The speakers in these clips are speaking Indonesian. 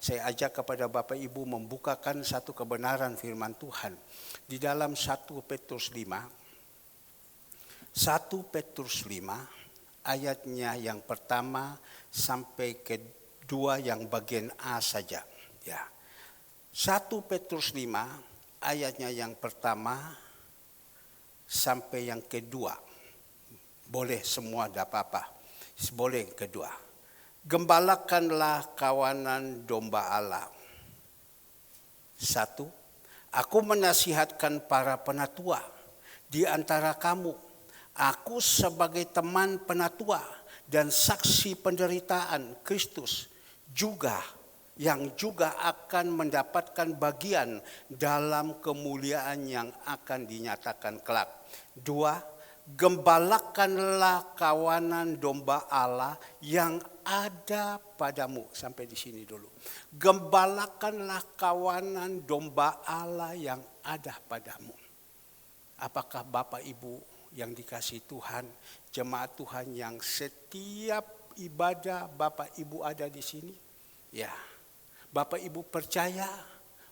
saya ajak kepada Bapak Ibu membukakan satu kebenaran firman Tuhan di dalam 1 Petrus 5. 1 Petrus 5 ayatnya yang pertama sampai kedua yang bagian A saja. Ya. 1 Petrus 5 ayatnya yang pertama sampai yang kedua. Boleh semua, tidak apa-apa. Boleh yang kedua. Gembalakanlah kawanan domba Allah. 1. Aku menasihatkan para penatua di antara kamu. Aku sebagai teman penatua dan saksi penderitaan Kristus juga yang juga akan mendapatkan bagian dalam kemuliaan yang akan dinyatakan kelak. 2. Gembalakanlah kawanan domba Allah yang ada padamu. Sampai di sini dulu. Gembalakanlah kawanan domba Allah yang ada padamu. Apakah Bapak Ibu yang dikasih Tuhan, jemaat Tuhan yang setiap ibadah Bapak Ibu ada di sini? Ya, Bapak Ibu percaya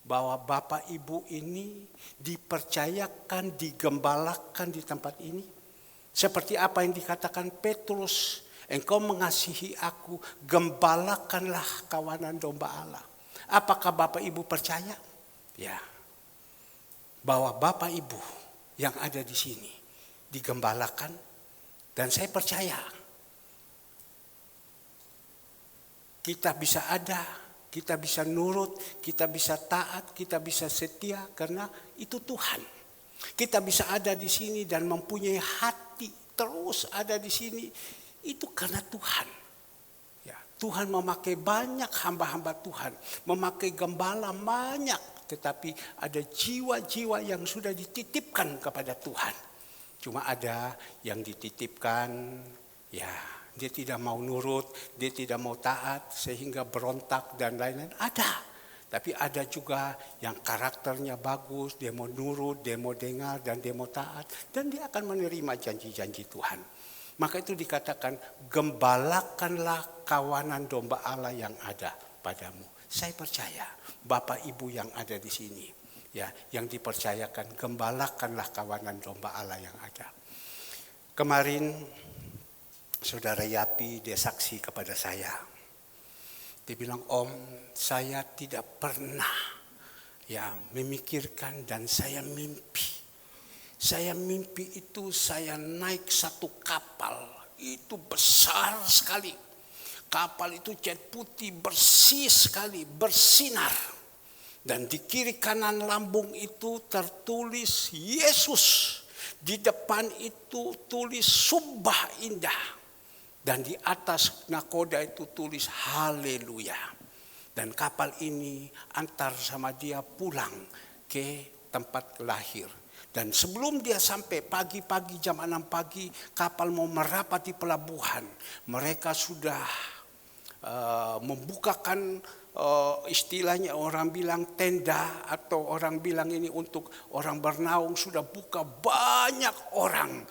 bahwa Bapak Ibu ini dipercayakan, digembalakan di tempat ini? Seperti apa yang dikatakan Petrus, engkau mengasihi aku, gembalakanlah kawanan domba Allah. Apakah Bapak Ibu percaya? Ya, bahwa Bapak Ibu yang ada di sini digembalakan, dan saya percaya kita bisa ada, kita bisa nurut, kita bisa taat, kita bisa setia karena itu Tuhan. Kita bisa ada di sini dan mempunyai hati terus ada di sini itu karena Tuhan. Ya, Tuhan memakai banyak hamba-hamba Tuhan, memakai gembala banyak, tetapi ada jiwa-jiwa yang sudah dititipkan kepada Tuhan. Cuma ada yang dititipkan, ya dia tidak mau nurut, dia tidak mau taat sehingga berontak dan lain-lain. Ada. Tapi ada juga yang karakternya bagus, dia mau nurut, dia mau dengar dan dia mau taat. Dan dia akan menerima janji-janji Tuhan. Maka itu dikatakan gembalakanlah kawanan domba Allah yang ada padamu. Saya percaya Bapak Ibu yang ada di sini. Ya, yang dipercayakan gembalakanlah kawanan domba Allah yang ada. Kemarin Saudara Yapi dia saksi kepada saya. Dia bilang, Om, saya tidak pernah ya memikirkan dan saya mimpi. Saya mimpi itu saya naik satu kapal, itu besar sekali. Kapal itu cat putih bersih sekali, bersinar. Dan di kiri kanan lambung itu tertulis Yesus. Di depan itu tulis Sumpah Indah. Dan di atas nakoda itu tulis Haleluya. Dan kapal ini antar sama dia pulang ke tempat lahir. Dan sebelum dia sampai pagi-pagi jam 6 pagi kapal mau merapat di pelabuhan. Mereka sudah membukakan istilahnya orang bilang tenda atau orang bilang ini untuk orang bernaung sudah buka, banyak orang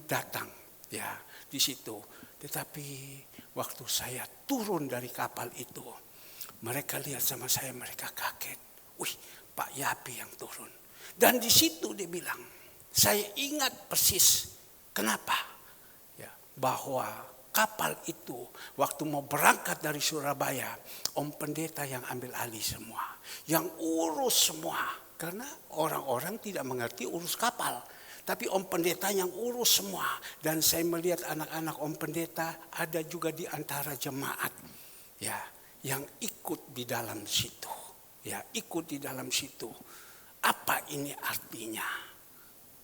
datang ya di situ. Tetapi waktu saya turun dari kapal itu, mereka lihat sama saya, mereka kaget. Wih, Pak Yapi yang turun. Dan di situ dia bilang, saya ingat persis kenapa ya, bahwa kapal itu waktu mau berangkat dari Surabaya, Om Pendeta yang ambil alih semua, yang urus semua. Karena orang-orang tidak mengerti urus kapal. Tapi Om Pendeta yang urus semua. Dan saya melihat anak-anak Om Pendeta ada juga di antara jemaat. Ya, yang ikut di dalam situ. Ya, ikut di dalam situ. Apa ini artinya?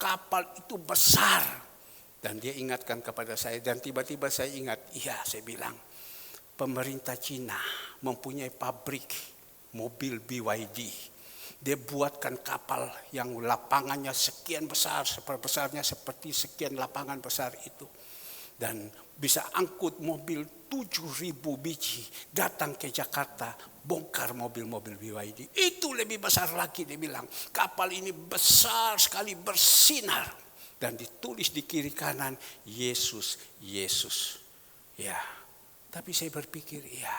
Kapal itu besar. Dan dia ingatkan kepada saya dan tiba-tiba saya ingat, iya saya bilang, pemerintah Cina mempunyai pabrik mobil BYD. Dia buatkan kapal yang lapangannya sekian besar, besarnya seperti sekian lapangan besar itu. Dan bisa angkut mobil 7.000 biji datang ke Jakarta, bongkar mobil-mobil BYD. Itu lebih besar lagi dia bilang. Kapal ini besar sekali, bersinar. Dan ditulis di kiri kanan, Yesus, Yesus. Ya, tapi saya berpikir, ya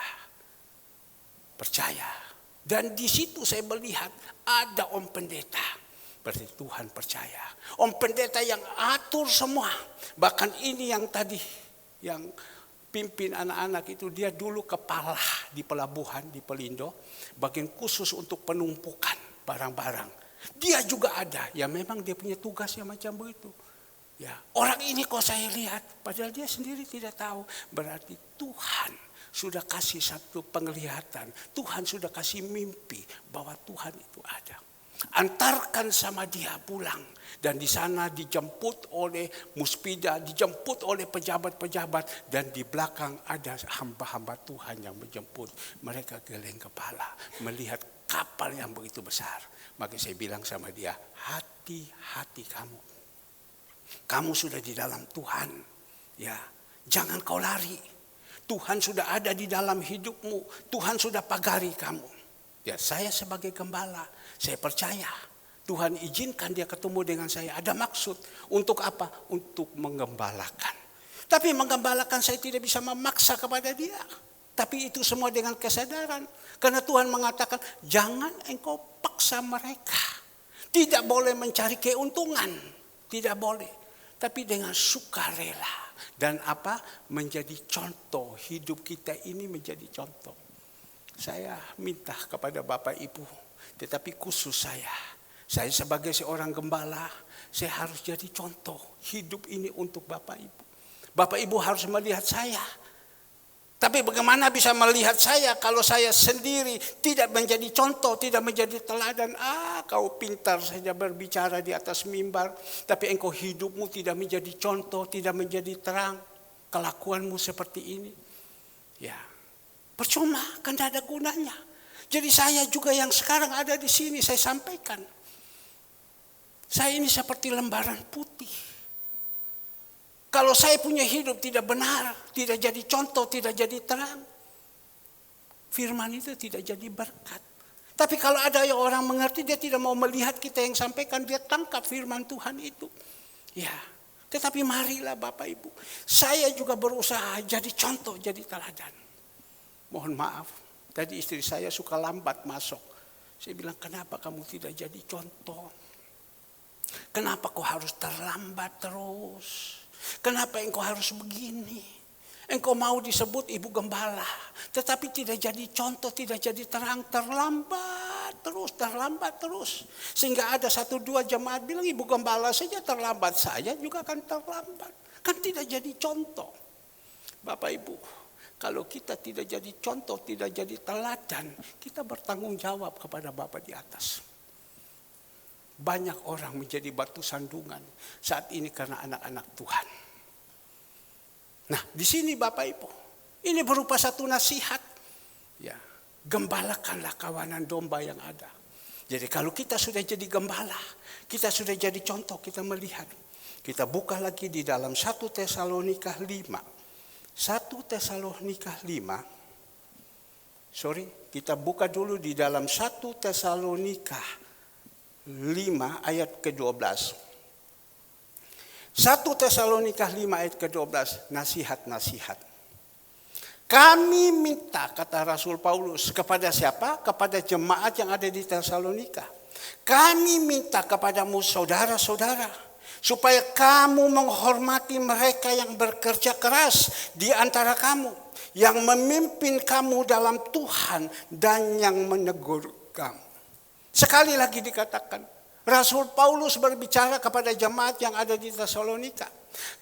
percaya. Dan di situ saya melihat ada Om Pendeta. Berarti Tuhan percaya. Om Pendeta yang atur semua. Bahkan ini yang tadi, yang pimpin anak-anak itu, dia dulu kepala di pelabuhan di Pelindo. Bagian khusus untuk penumpukan barang-barang. Dia juga ada. Ya memang dia punya tugas yang macam begitu. Ya, orang ini kok saya lihat, padahal dia sendiri tidak tahu. Berarti Tuhan sudah kasih satu penglihatan. Tuhan sudah kasih mimpi bahwa Tuhan itu ada. Antarkan sama dia pulang. Dan di sana dijemput oleh muspida, dijemput oleh pejabat-pejabat. Dan di belakang ada hamba-hamba Tuhan yang menjemput. Mereka geleng kepala melihat kapal yang begitu besar. Maka saya bilang sama dia, hati-hati kamu. Kamu sudah di dalam Tuhan. Ya, jangan kau lari. Tuhan sudah ada di dalam hidupmu. Tuhan sudah pagari kamu. Ya, saya sebagai gembala, saya percaya Tuhan izinkan dia ketemu dengan saya. Ada maksud. Untuk apa? Untuk menggembalakan. Tapi menggembalakan saya tidak bisa memaksa kepada dia. Tapi itu semua dengan kesadaran. Karena Tuhan mengatakan, jangan engkau paksa mereka. Tidak boleh mencari keuntungan. Tidak boleh. Tapi dengan sukarela. Dan apa? Menjadi contoh. Hidup kita ini menjadi contoh. Saya minta kepada Bapak Ibu. Tetapi khusus saya. Saya sebagai seorang gembala. Saya harus jadi contoh. Hidup ini untuk Bapak Ibu. Bapak Ibu harus melihat saya. Tapi bagaimana bisa melihat saya kalau saya sendiri tidak menjadi contoh, tidak menjadi teladan. Kau pintar saja berbicara di atas mimbar, tapi engkau hidupmu tidak menjadi contoh, tidak menjadi terang. Kelakuanmu seperti ini. Ya, percuma, kan tidak ada gunanya. Jadi saya juga yang sekarang ada di sini, saya sampaikan. Saya ini seperti lembaran putih. Kalau saya punya hidup tidak benar, tidak jadi contoh, tidak jadi terang, firman itu tidak jadi berkat. Tapi kalau ada orang mengerti, dia tidak mau melihat kita yang sampaikan, dia tangkap firman Tuhan itu. Ya, tetapi marilah Bapak Ibu, saya juga berusaha jadi contoh, jadi teladan. Mohon maaf, tadi istri saya suka lambat masuk. Saya bilang, kenapa kamu tidak jadi contoh? Kenapa kau harus terlambat terus? Kenapa engkau harus begini? Engkau mau disebut ibu gembala, tetapi tidak jadi contoh, tidak jadi terang, terlambat terus. Sehingga ada 1-2 jemaat bilang, ibu gembala saja terlambat, saya juga akan terlambat. Kan tidak jadi contoh. Bapak Ibu, kalau kita tidak jadi contoh, tidak jadi teladan, kita bertanggung jawab kepada Bapa di atas. Banyak orang menjadi batu sandungan saat ini karena anak-anak Tuhan. Nah, di sini Bapak Ibu, ini berupa satu nasihat. Ya, gembalakanlah kawanan domba yang ada. Jadi kalau kita sudah jadi gembala, kita sudah jadi contoh, kita melihat. Kita buka lagi di dalam 1 Tesalonika 5. 1 Tesalonika 5. Kita buka dulu di dalam 1 Tesalonika 5 ayat ke-12. 1 Tesalonika 5 ayat ke-12, nasihat-nasihat. Kami minta, kata Rasul Paulus, kepada siapa? Kepada jemaat yang ada di Tesalonika. Kami minta kepadamu saudara-saudara, supaya kamu menghormati mereka yang bekerja keras di antara kamu, yang memimpin kamu dalam Tuhan dan yang menegur kamu. Sekali lagi dikatakan, Rasul Paulus berbicara kepada jemaat yang ada di Tesalonika.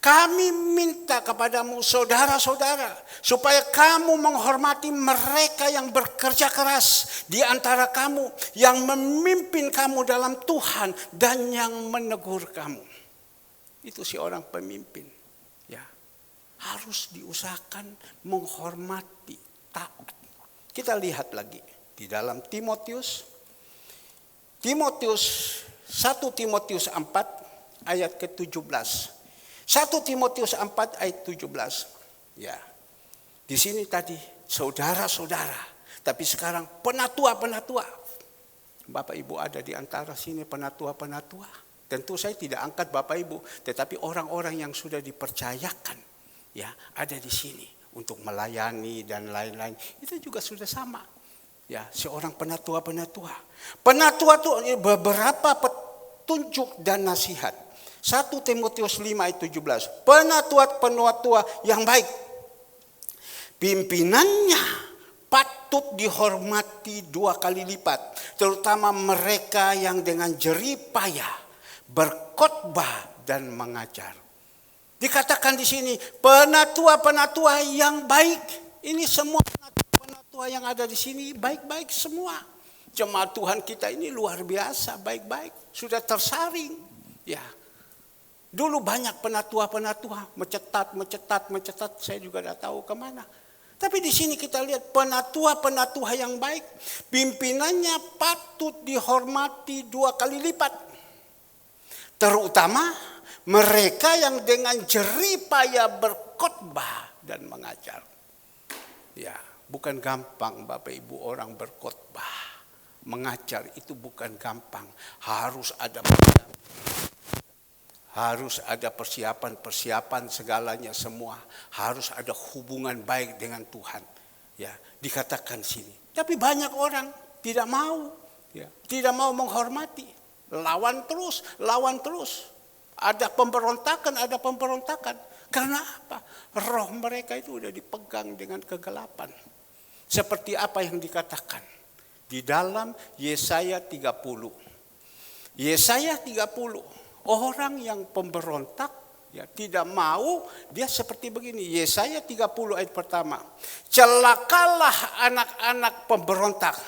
Kami minta kepadamu saudara-saudara, supaya kamu menghormati mereka yang bekerja keras di antara kamu, yang memimpin kamu dalam Tuhan dan yang menegur kamu. Itu si orang pemimpin. Ya, harus diusahakan menghormati, taat. Kita lihat lagi di dalam Timotius 1 Timotius 4 ayat ke-17. 1 Timotius 4 ayat 17. Ya. Di sini tadi saudara-saudara, tapi sekarang penatua-penatua. Bapak Ibu ada di antara sini penatua-penatua. Tentu saya tidak angkat Bapak Ibu, tetapi orang-orang yang sudah dipercayakan ya ada di sini untuk melayani dan lain-lain. Itu juga sudah sama. Ya, seorang penatua-penatua. Penatua itu beberapa petunjuk dan nasihat. 1 Timotius 5 ayat 17. Penatua-penatua yang baik. Pimpinannya patut dihormati 2 kali lipat. Terutama mereka yang dengan jerih payah berkhotbah dan mengajar. Dikatakan di sini penatua-penatua yang baik. Ini semua penatua yang ada di sini baik-baik semua. Jemaat Tuhan kita ini luar biasa baik-baik. Sudah tersaring. Ya. Dulu banyak penatua-penatua mencetat. Saya juga tidak tahu kemana. Tapi di sini kita lihat penatua-penatua yang baik. Pimpinannya patut dihormati 2 kali lipat. Terutama mereka yang dengan jerih payah berkhotbah dan mengajar. Ya, bukan gampang Bapak Ibu orang berkhotbah. Mengajar itu bukan gampang. Harus ada persiapan segalanya semua. Harus ada hubungan baik dengan Tuhan. Ya, dikatakan sini. Tapi banyak orang tidak mau, ya, tidak mau menghormati. Lawan terus. Ada pemberontakan. Karena apa? Roh mereka itu sudah dipegang dengan kegelapan. Seperti apa yang dikatakan di dalam Yesaya 30. Yesaya 30, orang yang pemberontak, ya, tidak mau, dia seperti begini. Yesaya 30 ayat pertama. Celakalah anak-anak pemberontak.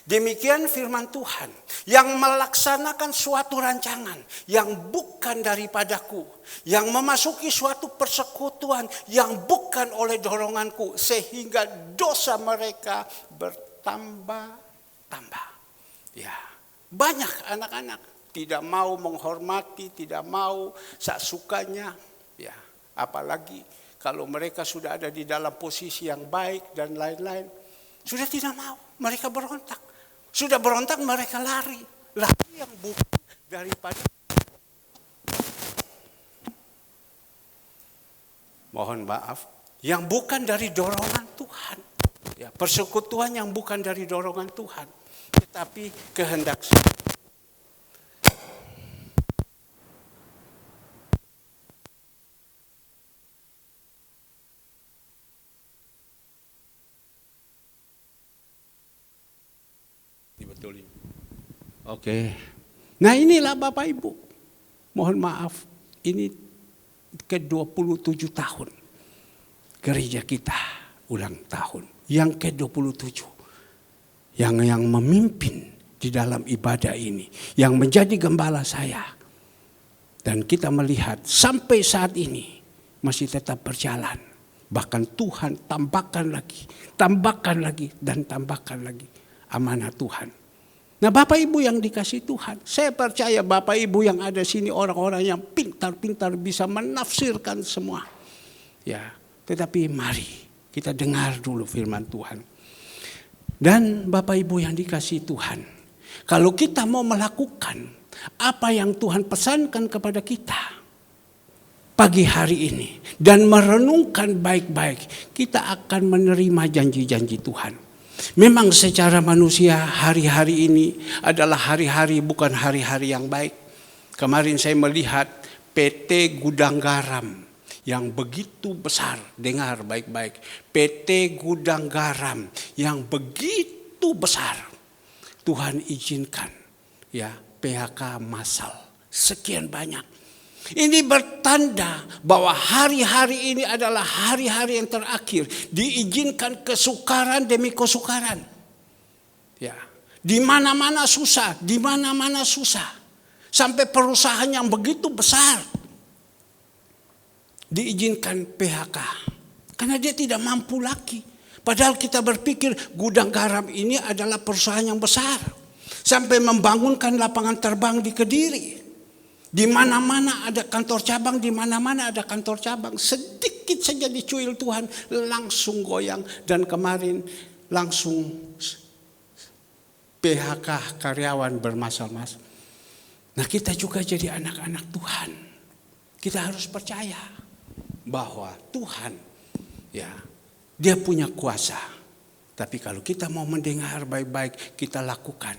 Demikian firman Tuhan yang melaksanakan suatu rancangan yang bukan daripadaku, yang memasuki suatu persekutuan yang bukan oleh doronganku, sehingga dosa mereka bertambah-tambah. Ya, banyak anak-anak tidak mau menghormati, tidak mau sesukanya, ya, apalagi kalau mereka sudah ada di dalam posisi yang baik dan lain-lain, sudah tidak mau. Mereka berontak. Sudah berontak mereka lari. Lari yang bukan daripada. Mohon maaf. Yang bukan dari dorongan Tuhan. Ya, persekutuan yang bukan dari dorongan Tuhan. Tetapi kehendak dibetulin. Oke. Nah inilah Bapak Ibu. Mohon maaf. Ini ke-27 tahun. Gereja kita ulang tahun. Yang ke-27. Yang memimpin di dalam ibadah ini. Yang menjadi gembala saya. Dan kita melihat sampai saat ini masih tetap berjalan. Bahkan Tuhan tambahkan lagi, dan tambahkan lagi amanah Tuhan. Nah Bapak Ibu yang dikasih Tuhan, saya percaya Bapak Ibu yang ada sini orang-orang yang pintar-pintar bisa menafsirkan semua. Ya, tetapi mari kita dengar dulu firman Tuhan. Dan Bapak Ibu yang dikasih Tuhan, kalau kita mau melakukan apa yang Tuhan pesankan kepada kita pagi hari ini dan merenungkan baik-baik, kita akan menerima janji-janji Tuhan. Memang secara manusia hari-hari ini adalah hari-hari bukan hari-hari yang baik. Kemarin saya melihat PT Gudang Garam yang begitu besar, dengar baik-baik. PT Gudang Garam yang begitu besar. Tuhan izinkan ya PHK massal sekian banyak. Ini bertanda bahwa hari-hari ini adalah hari-hari yang terakhir. Diizinkan kesukaran demi kesukaran. Ya, di mana-mana susah, Sampai perusahaan yang begitu besar diizinkan PHK. Karena dia tidak mampu lagi. Padahal kita berpikir Gudang Garam ini adalah perusahaan yang besar. Sampai membangunkan lapangan terbang di Kediri. Di mana-mana ada kantor cabang, Sedikit saja dicuil Tuhan, langsung goyang. Dan kemarin langsung PHK karyawan bermasa-masa. Nah kita juga jadi anak-anak Tuhan. Kita harus percaya bahwa Tuhan, ya, Dia punya kuasa. Tapi kalau kita mau mendengar baik-baik, kita lakukan.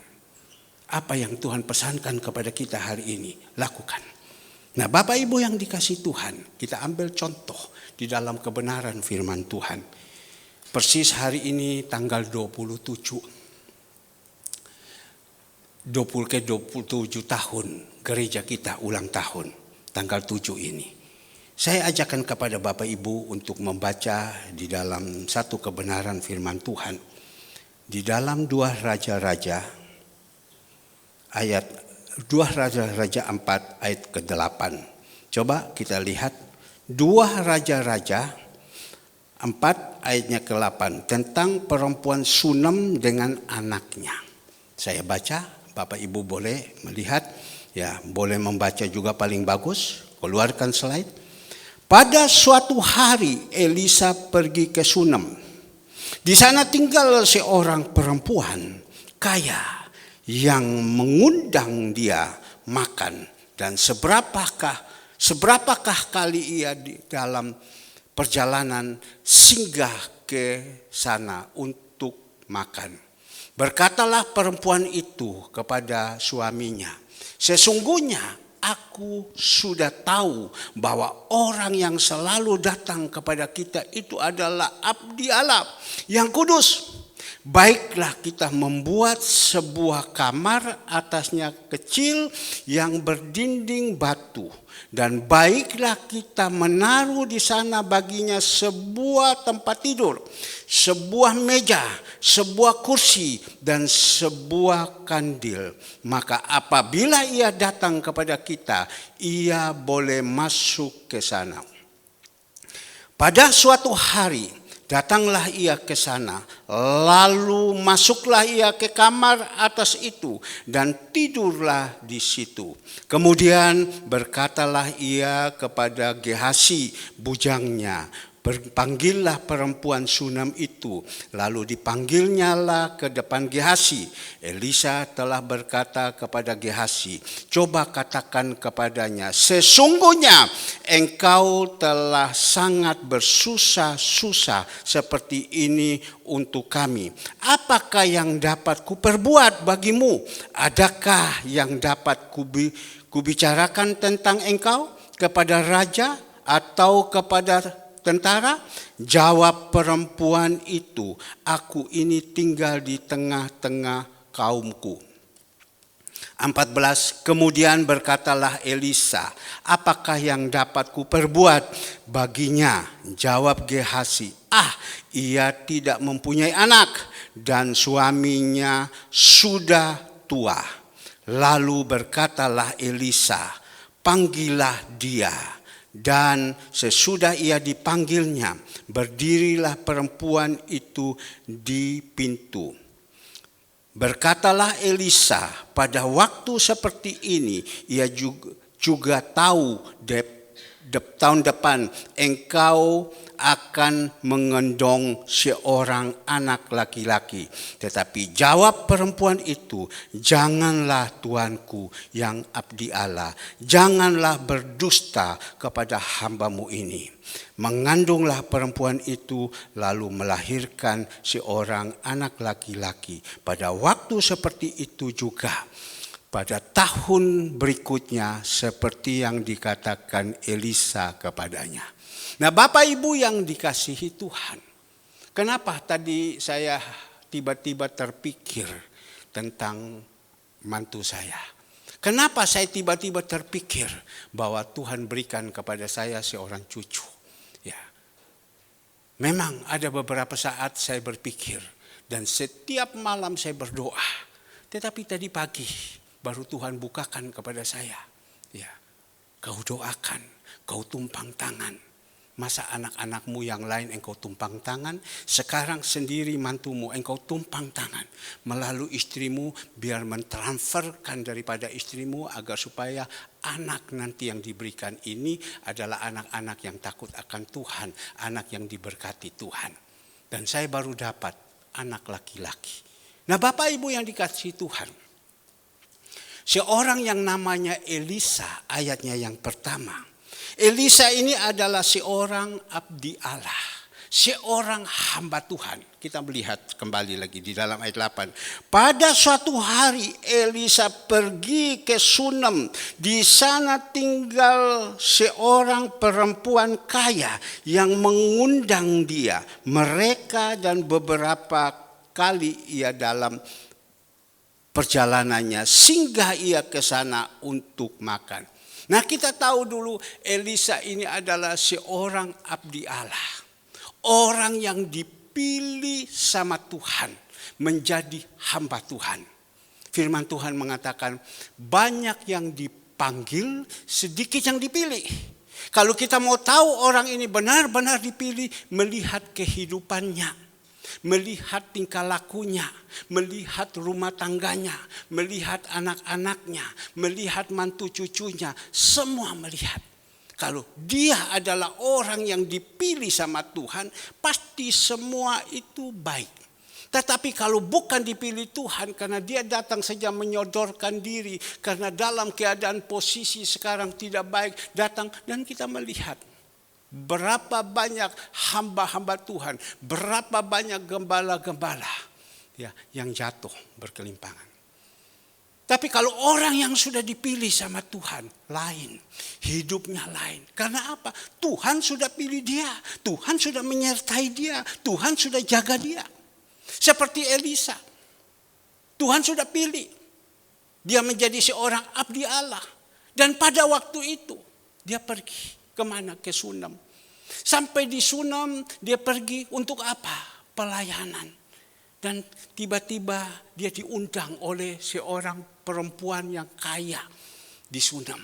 Apa yang Tuhan pesankan kepada kita hari ini, lakukan. Nah, Bapak Ibu yang dikasih Tuhan, kita ambil contoh di dalam kebenaran firman Tuhan. Persis hari ini tanggal 27 tahun gereja kita ulang tahun, tanggal 7 ini. Saya ajakkan kepada Bapak Ibu untuk membaca di dalam satu kebenaran firman Tuhan. Di dalam 2 Raja-Raja 4 ayat ke-8. Coba kita lihat 2 Raja-Raja 4 ayatnya ke-8 tentang perempuan Sunem dengan anaknya. Saya baca, Bapak Ibu boleh melihat, ya boleh membaca juga paling bagus. Keluarkan slide. Pada suatu hari Elisa pergi ke Sunem. Di sana tinggal seorang perempuan kaya yang mengundang dia makan. Dan seberapakah kali ia di dalam perjalanan singgah ke sana untuk makan. Berkatalah perempuan itu kepada suaminya, sesungguhnya aku sudah tahu bahwa orang yang selalu datang kepada kita itu adalah abdi Allah yang kudus. Baiklah kita membuat sebuah kamar atasnya kecil yang berdinding batu. Dan baiklah kita menaruh di sana baginya sebuah tempat tidur, sebuah meja, sebuah kursi, dan sebuah kandil. Maka apabila ia datang kepada kita, ia boleh masuk ke sana. Pada suatu hari, datanglah ia ke sana, lalu masuklah ia ke kamar atas itu dan tidurlah di situ. Kemudian berkatalah ia kepada Gehasi bujangnya, panggillah perempuan Sunem itu. Lalu dipanggilnyalah ke depan Gehasi. Elisa telah berkata kepada Gehasi, coba katakan kepadanya, sesungguhnya engkau telah sangat bersusah-susah seperti ini untuk kami. Apakah yang dapat kuperbuat bagimu? Adakah yang dapat kubicarakan tentang engkau kepada raja atau kepada tentara? Jawab perempuan itu, aku ini tinggal di tengah-tengah kaumku. 14. Kemudian berkatalah Elisa, apakah yang dapat kuperbuat baginya? Jawab Gehasi, ia tidak mempunyai anak dan suaminya sudah tua. Lalu berkatalah Elisa, panggillah dia. Dan sesudah ia dipanggilnya, berdirilah perempuan itu di pintu. Berkatalah Elisa, pada waktu seperti ini ia juga tahu tahun depan engkau akan mengendong seorang anak laki-laki. Tetapi jawab perempuan itu, janganlah tuanku yang abdi Allah, janganlah berdusta kepada hambamu ini. Mengandunglah perempuan itu lalu melahirkan seorang anak laki-laki. Pada waktu seperti itu juga, pada tahun berikutnya seperti yang dikatakan Elisa kepadanya. Nah, Bapak Ibu yang dikasihi Tuhan, kenapa tadi saya tiba-tiba terpikir tentang mantu saya? Kenapa saya tiba-tiba terpikir bahwa Tuhan berikan kepada saya seorang cucu? Ya, memang ada beberapa saat saya berpikir dan setiap malam saya berdoa. Tetapi tadi pagi baru Tuhan bukakan kepada saya. Ya, kau doakan, kau tumpang tangan. Masa anak-anakmu yang lain engkau tumpang tangan, sekarang sendiri mantumu engkau tumpang tangan. Melalui istrimu biar mentransferkan daripada istrimu agar supaya anak nanti yang diberikan ini adalah anak-anak yang takut akan Tuhan, anak yang diberkati Tuhan. Dan saya baru dapat anak laki-laki. Nah, Bapak Ibu yang dikasihi Tuhan, seorang yang namanya Elisa, ayatnya yang pertama. Elisa ini adalah seorang abdi Allah. Seorang hamba Tuhan. Kita melihat kembali lagi di dalam ayat 8. Pada suatu hari Elisa pergi ke Sunem. Di sana tinggal seorang perempuan kaya yang mengundang dia. Mereka dan beberapa kali ia dalam perjalanannya singgah ia ke sana untuk makan. Nah, kita tahu dulu Elisa ini adalah seorang abdi Allah. Orang yang dipilih sama Tuhan menjadi hamba Tuhan. Firman Tuhan mengatakan banyak yang dipanggil, sedikit yang dipilih. Kalau kita mau tahu orang ini benar-benar dipilih, melihat kehidupannya, melihat tingkah lakunya, melihat rumah tangganya, melihat anak-anaknya, melihat mantu cucunya, semua melihat. Kalau dia adalah orang yang dipilih sama Tuhan, pasti semua itu baik. Tetapi kalau bukan dipilih Tuhan, karena dia datang saja menyodorkan diri, karena dalam keadaan posisi sekarang tidak baik, datang dan kita melihat berapa banyak hamba-hamba Tuhan, berapa banyak gembala-gembala yang jatuh berkelimpangan. Tapi kalau orang yang sudah dipilih sama Tuhan, lain. Hidupnya lain. Karena apa? Tuhan sudah pilih dia. Tuhan sudah menyertai dia. Tuhan sudah jaga dia. Seperti Elisa. Tuhan sudah pilih. Dia menjadi seorang abdi Allah. Dan pada waktu itu, dia pergi. Kemana? Ke Sunem. Sampai di Sunem, dia pergi untuk apa? Pelayanan. Dan tiba-tiba dia diundang oleh seorang perempuan yang kaya di Sunem.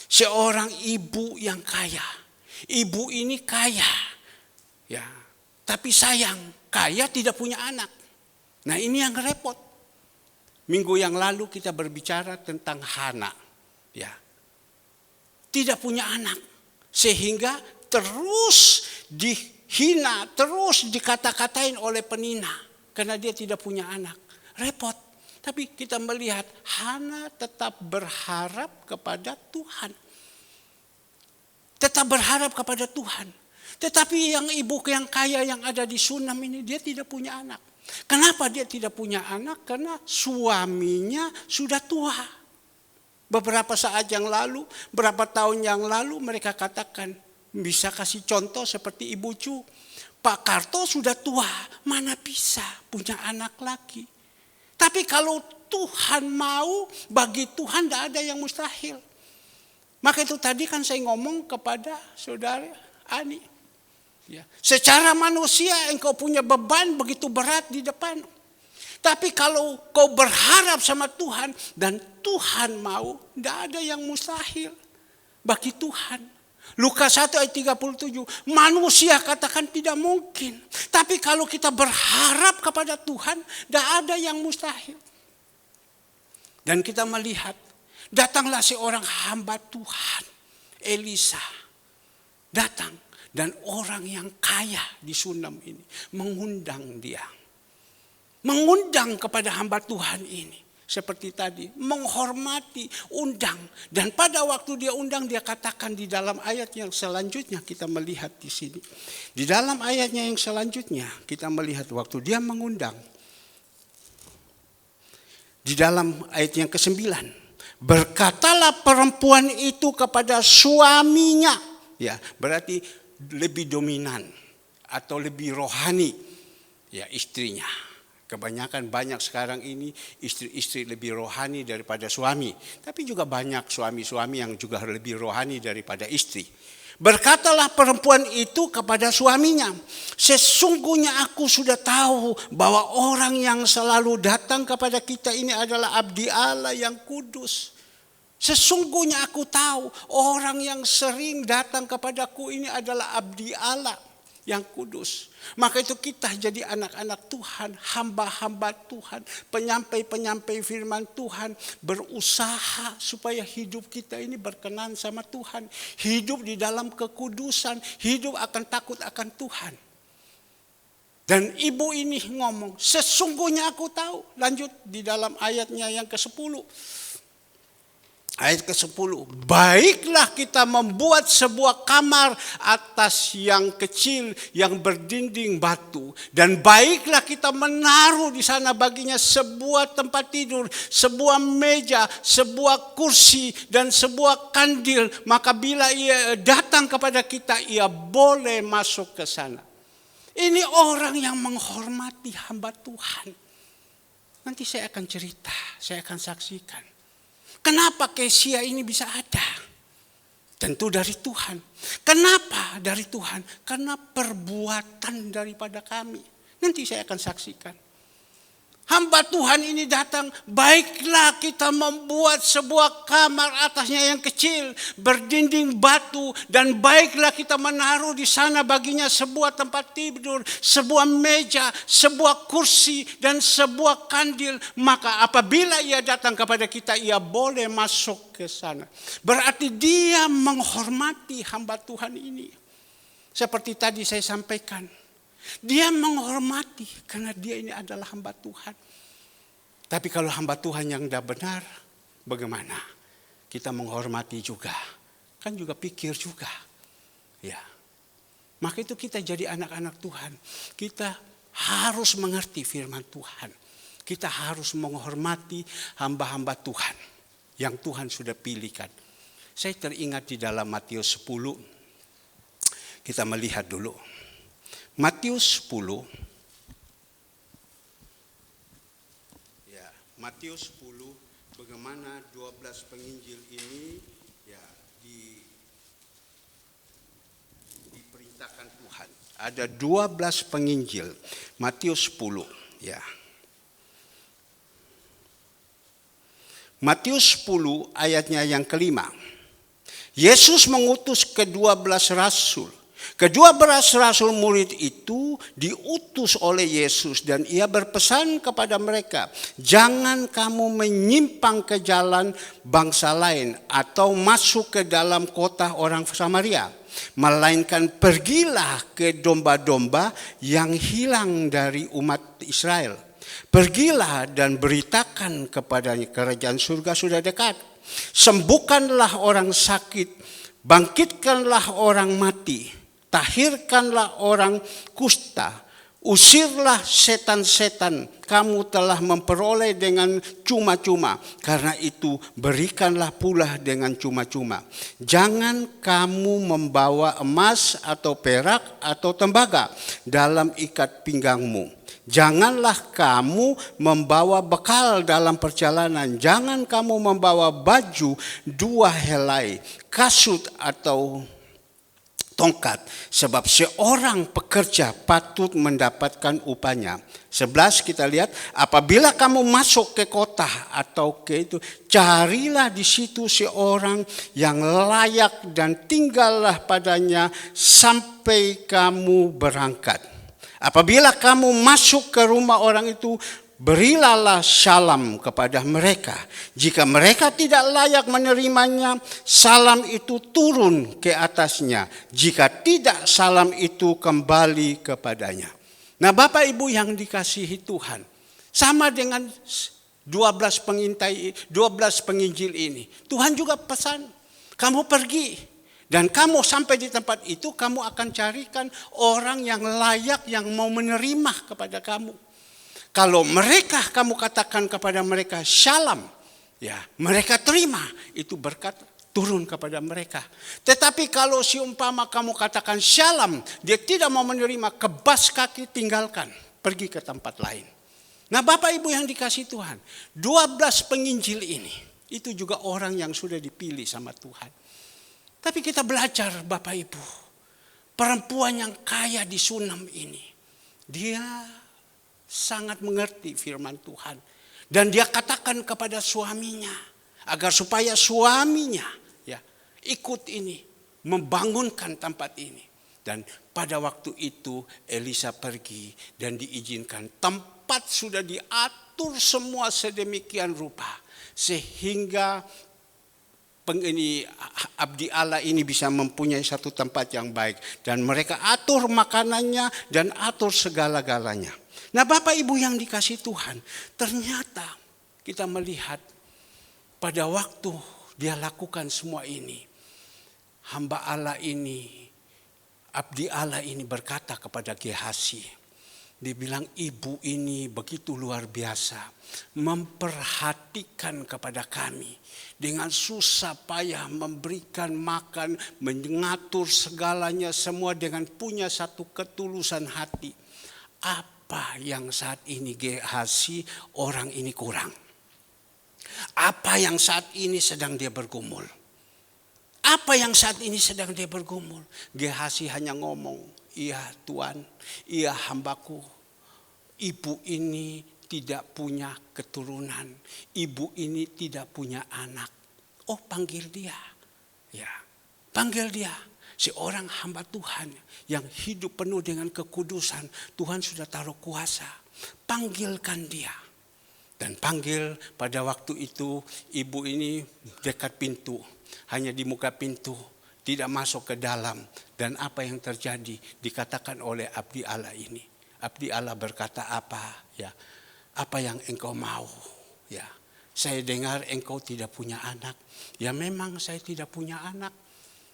Seorang ibu yang kaya. Ibu ini kaya. Ya, tapi sayang, kaya tidak punya anak. Nah, ini yang repot. Minggu yang lalu kita berbicara tentang Hana. Ya. Tidak punya anak. Sehingga terus dihina, terus dikata-katain oleh penina. Karena dia tidak punya anak. Repot. Tapi kita melihat Hana tetap berharap kepada Tuhan. Tetap berharap kepada Tuhan. Tetapi yang ibu yang kaya yang ada di Sunem ini, dia tidak punya anak. Kenapa dia tidak punya anak? Karena suaminya sudah tua. Beberapa saat yang lalu, berapa tahun yang lalu mereka katakan, bisa kasih contoh seperti Ibu Cu. Pak Karto sudah tua, mana bisa punya anak lagi. Tapi kalau Tuhan mau, bagi Tuhan tidak ada yang mustahil. Maka itu tadi kan saya ngomong kepada saudara Ani. Ya. Secara manusia engkau punya beban begitu berat di depan. Tapi kalau kau berharap sama Tuhan dan Tuhan mau, tidak ada yang mustahil bagi Tuhan. Lukas 1 ayat 37, manusia katakan tidak mungkin. Tapi kalau kita berharap kepada Tuhan, tidak ada yang mustahil. Dan kita melihat, datanglah seorang hamba Tuhan, Elisa. Datang, dan orang yang kaya di Sunem ini, mengundang dia. Mengundang kepada hamba Tuhan ini. Seperti tadi, menghormati, undang. Dan pada waktu dia undang, dia katakan di dalam ayat yang selanjutnya kita melihat di sini. Di dalam ayatnya yang selanjutnya kita melihat waktu dia mengundang. Di dalam ayat yang ke-9. Berkatalah perempuan itu kepada suaminya. Ya, berarti lebih dominan atau lebih rohani ya istrinya. Kebanyakan banyak sekarang ini istri-istri lebih rohani daripada suami. Tapi juga banyak suami-suami yang juga lebih rohani daripada istri. Berkatalah perempuan itu kepada suaminya, sesungguhnya aku sudah tahu bahwa orang yang selalu datang kepada kita ini adalah abdi Allah yang kudus. Sesungguhnya aku tahu orang yang sering datang kepadaku ini adalah abdi Allah yang kudus. Maka itu kita jadi anak-anak Tuhan, hamba-hamba Tuhan, penyampai-penyampai firman Tuhan, berusaha supaya hidup kita ini berkenan sama Tuhan. Hidup di dalam kekudusan, hidup akan takut akan Tuhan. Dan ibu ini ngomong, sesungguhnya aku tahu. Lanjut di dalam ayatnya yang ke-10. Ayat ke-10, baiklah kita membuat sebuah kamar atas yang kecil yang berdinding batu. Dan baiklah kita menaruh di sana baginya sebuah tempat tidur, sebuah meja, sebuah kursi, dan sebuah kandil. Maka bila ia datang kepada kita, ia boleh masuk ke sana. Ini orang yang menghormati hamba Tuhan. Nanti saya akan cerita, saya akan saksikan. Kenapa Kesia ini bisa ada? Tentu dari Tuhan. Kenapa dari Tuhan? Karena perbuatan daripada kami. Nanti saya akan saksikan. Hamba Tuhan ini datang, baiklah kita membuat sebuah kamar atasnya yang kecil, berdinding batu, dan baiklah kita menaruh di sana baginya sebuah tempat tidur, sebuah meja, sebuah kursi, dan sebuah kandil. Maka apabila ia datang kepada kita, ia boleh masuk ke sana. Berarti dia menghormati hamba Tuhan ini. Seperti tadi saya sampaikan, dia menghormati karena dia ini adalah hamba Tuhan. Tapi kalau hamba Tuhan yang tidak benar, bagaimana? Kita menghormati juga. Kan juga pikir juga. Ya. Maka itu kita jadi anak-anak Tuhan. Kita harus mengerti firman Tuhan. Kita harus menghormati hamba-hamba Tuhan yang Tuhan sudah pilihkan. Saya teringat di dalam Matius 10. Kita melihat dulu. Matius 10. Ya, Matius 10 bagaimana 12 penginjil ini ya diperintahkan Tuhan. Ada 12 penginjil. Matius 10 ya. Matius 10 ayatnya yang kelima. Yesus mengutus ke-12 rasul. Ke-12 rasul murid itu diutus oleh Yesus dan ia berpesan kepada mereka, jangan kamu menyimpang ke jalan bangsa lain atau masuk ke dalam kota orang Samaria, melainkan pergilah ke domba-domba yang hilang dari umat Israel. Pergilah dan beritakan kepadanya kerajaan surga sudah dekat. Sembuhkanlah orang sakit, bangkitkanlah orang mati, tahirkanlah orang kusta, usirlah setan-setan, kamu telah memperoleh dengan cuma-cuma, karena itu berikanlah pula dengan cuma-cuma. Jangan kamu membawa emas atau perak atau tembaga dalam ikat pinggangmu. Janganlah kamu membawa bekal dalam perjalanan. Jangan kamu membawa baju, 2 helai, kasut atau tongkat, sebab seorang pekerja patut mendapatkan upahnya. 11 kita lihat, apabila kamu masuk ke kota atau ke itu, carilah di situ seorang yang layak dan tinggallah padanya sampai kamu berangkat. Apabila kamu masuk ke rumah orang itu, berilah salam kepada mereka. Jika mereka tidak layak menerimanya, salam itu turun ke atasnya. Jika tidak, salam itu kembali kepadanya. Nah, Bapak Ibu yang dikasihi Tuhan, sama dengan 12 penginjil ini, Tuhan juga pesan, kamu pergi. Dan kamu sampai di tempat itu, kamu akan carikan orang yang layak, yang mau menerima kepada kamu. Kalau mereka, kamu katakan kepada mereka shalom, ya mereka terima, itu berkat turun kepada mereka. Tetapi kalau seumpama kamu katakan shalom, dia tidak mau menerima, kebas kaki, tinggalkan, pergi ke tempat lain. Nah, Bapak Ibu yang dikasih Tuhan, 12 penginjil ini, itu juga orang yang sudah dipilih sama Tuhan. Tapi kita belajar Bapak Ibu, perempuan yang kaya di Sunam ini, dia sangat mengerti firman Tuhan. Dan dia katakan kepada suaminya, agar supaya suaminya ya ikut ini, membangunkan tempat ini. Dan pada waktu itu Elisa pergi dan diizinkan. Tempat sudah diatur semua sedemikian rupa, sehingga abdi Allah ini bisa mempunyai satu tempat yang baik. Dan mereka atur makanannya dan atur segala-galanya. Nah, Bapak Ibu yang dikasih Tuhan, ternyata kita melihat pada waktu Dia lakukan semua ini. Hamba Allah ini, abdi Allah ini berkata kepada Gehasi. Dia bilang ibu ini begitu luar biasa. Memperhatikan kepada kami. Dengan susah payah memberikan makan. Mengatur segalanya semua dengan punya satu ketulusan hati. Apa yang saat ini Gehasi orang ini kurang? Apa yang saat ini sedang dia bergumul? Apa yang saat ini sedang dia bergumul? Gehasi hanya ngomong, iya Tuhan, iya hambaku. Ibu ini tidak punya keturunan. Ibu ini tidak punya anak. Oh, panggil dia. Ya, panggil dia. Seorang hamba Tuhan yang hidup penuh dengan kekudusan. Tuhan sudah taruh kuasa. Panggilkan dia. Dan panggil pada waktu itu ibu ini dekat pintu. Hanya di muka pintu. Tidak masuk ke dalam. Dan apa yang terjadi dikatakan oleh abdi Allah ini. Abdi Allah berkata apa? Ya, apa yang engkau mau? Ya, saya dengar engkau tidak punya anak. Ya memang saya tidak punya anak.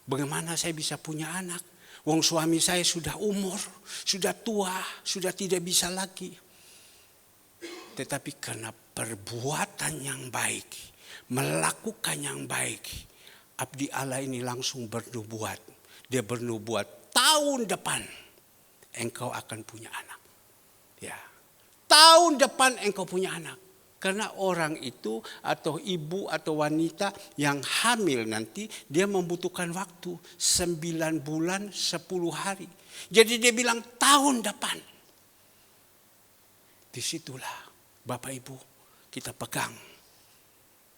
Bagaimana saya bisa punya anak? Wong suami saya sudah umur, sudah tua, sudah tidak bisa lagi. Tetapi karena perbuatan yang baik, melakukan yang baik, abdi Allah ini langsung bernubuat. Dia bernubuat tahun depan engkau akan punya anak. Ya, tahun depan engkau punya anak. Karena orang itu atau ibu atau wanita yang hamil nanti dia membutuhkan waktu 9 bulan 10 hari. Jadi dia bilang tahun depan. Disitulah Bapak Ibu kita pegang.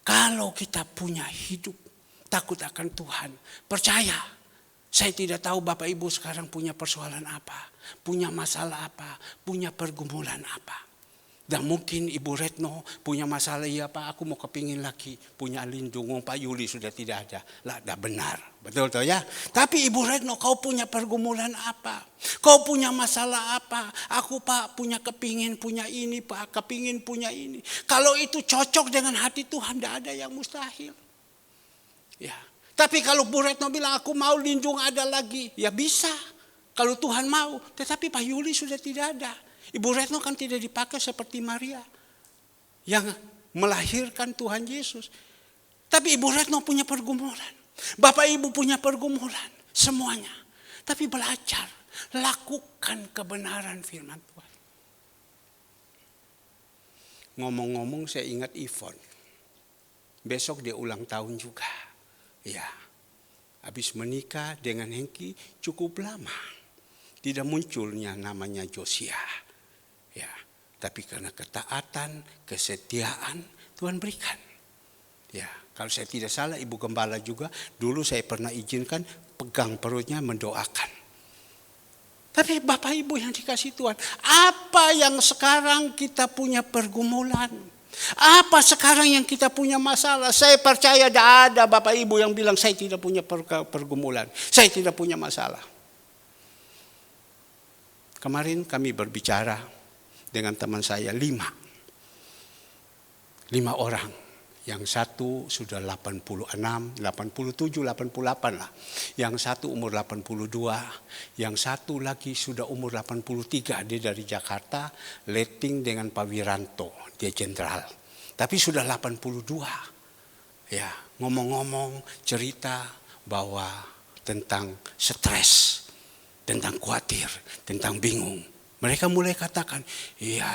Kalau kita punya hidup takut akan Tuhan, percaya. Saya tidak tahu Bapak Ibu sekarang punya persoalan apa, punya masalah apa, punya pergumulan apa. Dan mungkin Ibu Retno punya masalah, ya Pak aku mau kepingin lagi punya lindung, Pak Yuli sudah tidak ada. Lah dah benar, betul toh ya. Tapi Ibu Retno kau punya pergumulan apa? Kau punya masalah apa? Aku Pak punya kepingin punya ini Pak, kepingin punya ini. Kalau itu cocok dengan hati Tuhan tidak ada yang mustahil. Ya. Tapi kalau Bu Retno bilang aku mau lindung ada lagi, ya bisa. Kalau Tuhan mau, tetapi Pak Yuli sudah tidak ada. Ibu Retno kan tidak dipakai seperti Maria yang melahirkan Tuhan Yesus. Tapi Ibu Retno punya pergumulan. Bapak Ibu punya pergumulan. Semuanya. Tapi belajar. Lakukan kebenaran firman Tuhan. Ngomong-ngomong saya ingat Ivon. Besok dia ulang tahun juga. Ya, habis menikah dengan Hengki cukup lama. Tidak munculnya namanya Josia. Ya, tapi karena ketaatan, kesetiaan Tuhan berikan. Ya, kalau saya tidak salah Ibu Gembala juga dulu saya pernah izinkan pegang perutnya mendoakan. Tapi Bapak Ibu yang dikasih Tuhan, apa yang sekarang kita punya pergumulan? Apa sekarang yang kita punya masalah? Saya percaya tidak ada Bapak Ibu yang bilang saya tidak punya pergumulan. Saya tidak punya masalah. Kemarin kami berbicara dengan teman saya 5 orang. Yang satu sudah 86, 87, 88 lah. Yang satu umur 82. Yang satu lagi sudah umur 83. Dia dari Jakarta, letting dengan Pak Wiranto. Dia jenderal. Tapi sudah 82. Ya, ngomong-ngomong cerita bahwa tentang stres, tentang khawatir, tentang bingung. Mereka mulai katakan, iya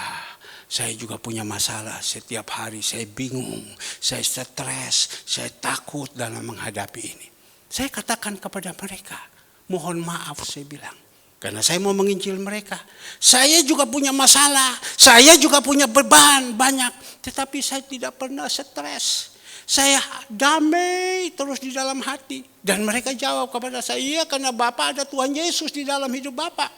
saya juga punya masalah, setiap hari saya bingung, saya stres, saya takut dalam menghadapi ini. Saya katakan kepada mereka, mohon maaf saya bilang. Karena saya mau menginjil mereka. Saya juga punya masalah, saya juga punya beban banyak. Tetapi saya tidak pernah stres. Saya damai terus di dalam hati. Dan mereka jawab kepada saya, iya karena Bapak ada Tuhan Yesus di dalam hidup Bapak.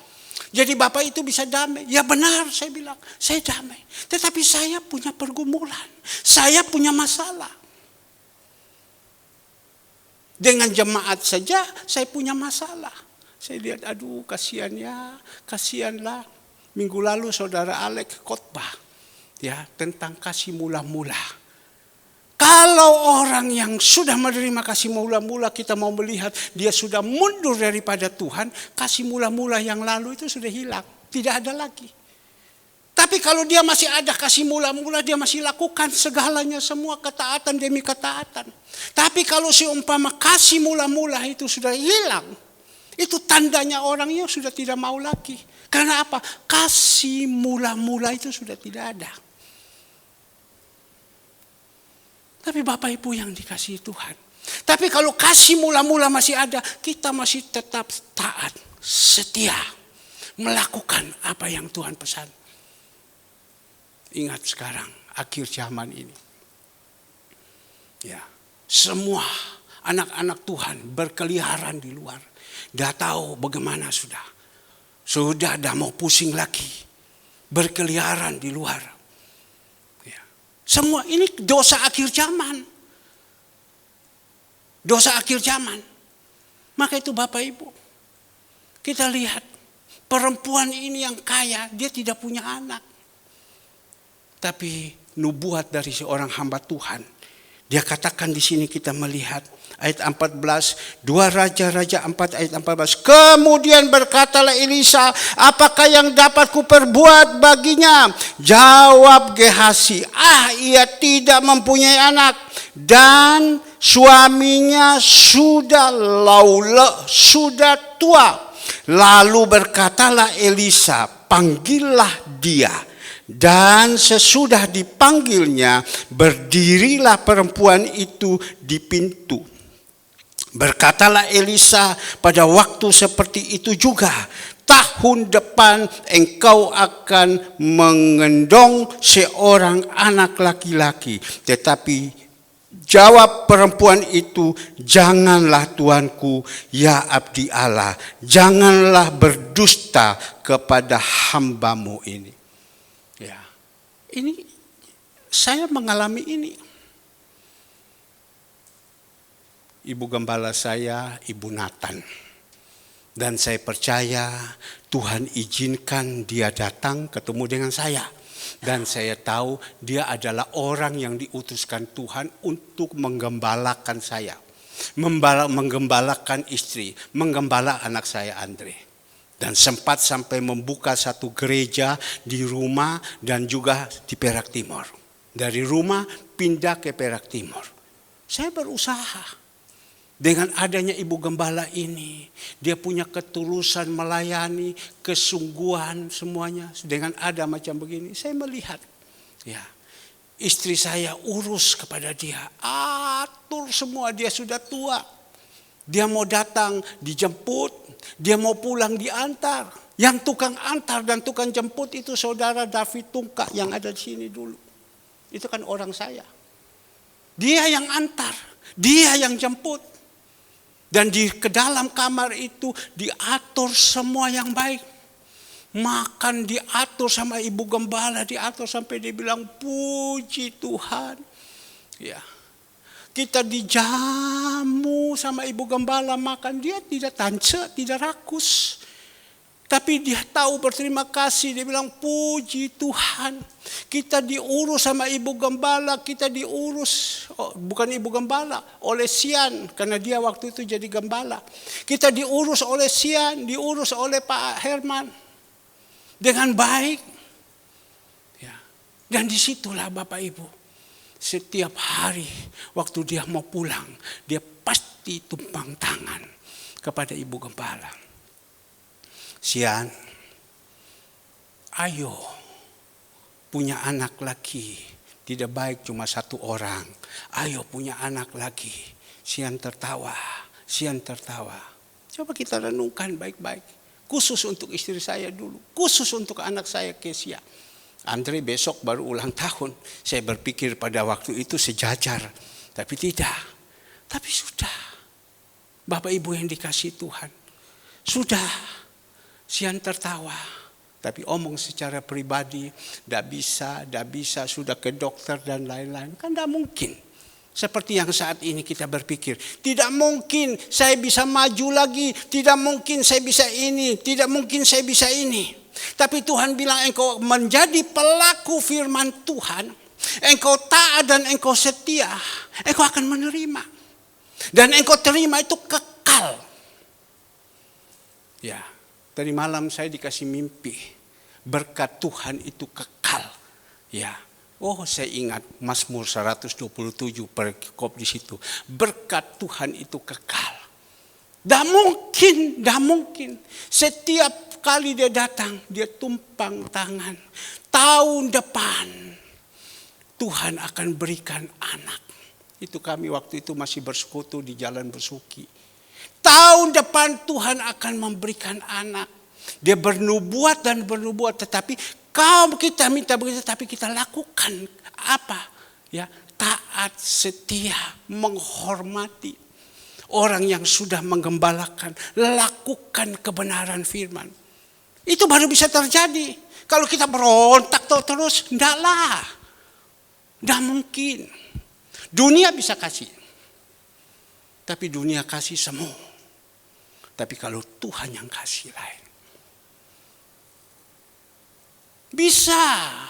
Jadi Bapak itu bisa damai. Ya benar saya bilang, saya damai. Tetapi saya punya pergumulan. Saya punya masalah. Dengan jemaat saja saya punya masalah. Saya lihat aduh kasihan ya, kasihanlah. Minggu lalu saudara Alek khotbah ya tentang kasih mula-mula. Kalau orang yang sudah menerima kasih mula-mula, kita mau melihat dia sudah mundur daripada Tuhan, kasih mula-mula yang lalu itu sudah hilang, tidak ada lagi. Tapi kalau dia masih ada kasih mula-mula, dia masih lakukan segalanya, semua ketaatan demi ketaatan. Tapi kalau seumpama kasih mula-mula itu sudah hilang, itu tandanya orangnya sudah tidak mau lagi. Karena apa? Kasih mula-mula itu sudah tidak ada. Tapi Bapak Ibu yang dikasihi Tuhan. Tapi kalau kasih mula-mula masih ada, kita masih tetap taat, setia, melakukan apa yang Tuhan pesan. Ingat sekarang, akhir zaman ini. Ya, semua anak-anak Tuhan berkeliaran di luar. Dah tahu bagaimana sudah. Sudah dah mau pusing lagi. Berkeliaran di luar. Semua ini dosa akhir zaman. Dosa akhir zaman. Maka itu Bapak Ibu, kita lihat perempuan ini yang kaya, dia tidak punya anak. Tapi nubuat dari seorang hamba Tuhan, dia katakan di sini kita melihat ayat 14, 2 Raja-Raja 4 ayat 14. Kemudian berkatalah Elisa, apakah yang dapat kuperbuat baginya? Jawab Gehazi, ia tidak mempunyai anak dan suaminya sudah laula, sudah tua. Lalu berkatalah Elisa, panggillah dia. Dan sesudah dipanggilnya, berdirilah perempuan itu di pintu. Berkatalah Elisa, pada waktu seperti itu juga, tahun depan engkau akan mengendong seorang anak laki-laki. Tetapi jawab perempuan itu, janganlah tuanku, ya abdi Allah, janganlah berdusta kepada hambamu ini. Ya, ini saya mengalami ini. Ibu gembala saya, Ibu Nathan. Dan saya percaya Tuhan izinkan dia datang ketemu dengan saya. Dan saya tahu dia adalah orang yang diutuskan Tuhan untuk menggembalakan saya. Menggembalakan istri, menggembala anak saya Andre. Dan sempat sampai membuka satu gereja di rumah dan juga di Perak Timur. Dari rumah pindah ke Perak Timur. Saya berusaha. Dengan adanya Ibu Gembala ini, dia punya ketulusan melayani, kesungguhan semuanya. Dengan ada macam begini, saya melihat, ya, istri saya urus kepada dia, atur semua, dia sudah tua. Dia mau datang dijemput, dia mau pulang diantar. Yang tukang antar dan tukang jemput itu saudara David Tungka yang ada di sini dulu. Itu kan orang saya. Dia yang antar, dia yang jemput. Dan di ke dalam kamar itu diatur semua yang baik. Makan diatur sama Ibu Gembala, diatur sampai dia bilang puji Tuhan. Ya. Kita dijamu sama Ibu Gembala makan, dia tidak tance, tidak rakus. Tapi dia tahu berterima kasih, dia bilang puji Tuhan. Kita diurus sama Ibu Gembala, kita diurus, bukan Ibu Gembala, oleh Sian. Karena dia waktu itu jadi gembala. Kita diurus oleh Sian, diurus oleh Pak Herman. Dengan baik. Ya. Dan disitulah Bapak Ibu. Setiap hari waktu dia mau pulang, dia pasti tumpang tangan kepada Ibu Gembala. Sian, ayo punya anak lagi. Tidak baik cuma satu orang. Ayo punya anak lagi. Sian tertawa, Sian tertawa. Coba kita renungkan baik-baik. Khusus untuk istri saya dulu. Khusus untuk anak saya Kesia. Andre besok baru ulang tahun. Saya berpikir pada waktu itu sejajar. Tapi tidak. Tapi sudah. Bapak Ibu yang dikasihi Tuhan. Sudah. Sian tertawa. Tapi omong secara pribadi. Tidak bisa. Sudah ke dokter dan lain-lain. Kan tidak mungkin. Seperti yang saat ini kita berpikir. Tidak mungkin saya bisa maju lagi. Tidak mungkin saya bisa ini. Tidak mungkin saya bisa ini. Tapi Tuhan bilang engkau menjadi pelaku firman Tuhan. engkau taat dan engkau setia, engkau akan menerima. Dan engkau terima itu kekal. Ya, tadi malam saya dikasih mimpi. Berkat Tuhan itu kekal. Ya. Oh, saya ingat Mazmur 127 perikop di situ. Berkat Tuhan itu kekal. Dah mungkin. Setiap kali dia datang, dia tumpang tangan. Tahun depan Tuhan akan berikan anak. Itu kami waktu itu masih bersekutu di Jalan Besuki. Tahun depan Tuhan akan memberikan anak. Dia bernubuat, tetapi kalau kita minta begitu, tapi kita lakukan apa? Ya, taat, setia, menghormati orang yang sudah menggembalakan, lakukan kebenaran firman. Itu baru bisa terjadi. Kalau kita berontak terus, ndaklah. Ndak mungkin. Dunia bisa kasih. Tapi dunia kasih semu. Tapi kalau Tuhan yang kasih lain. Bisa,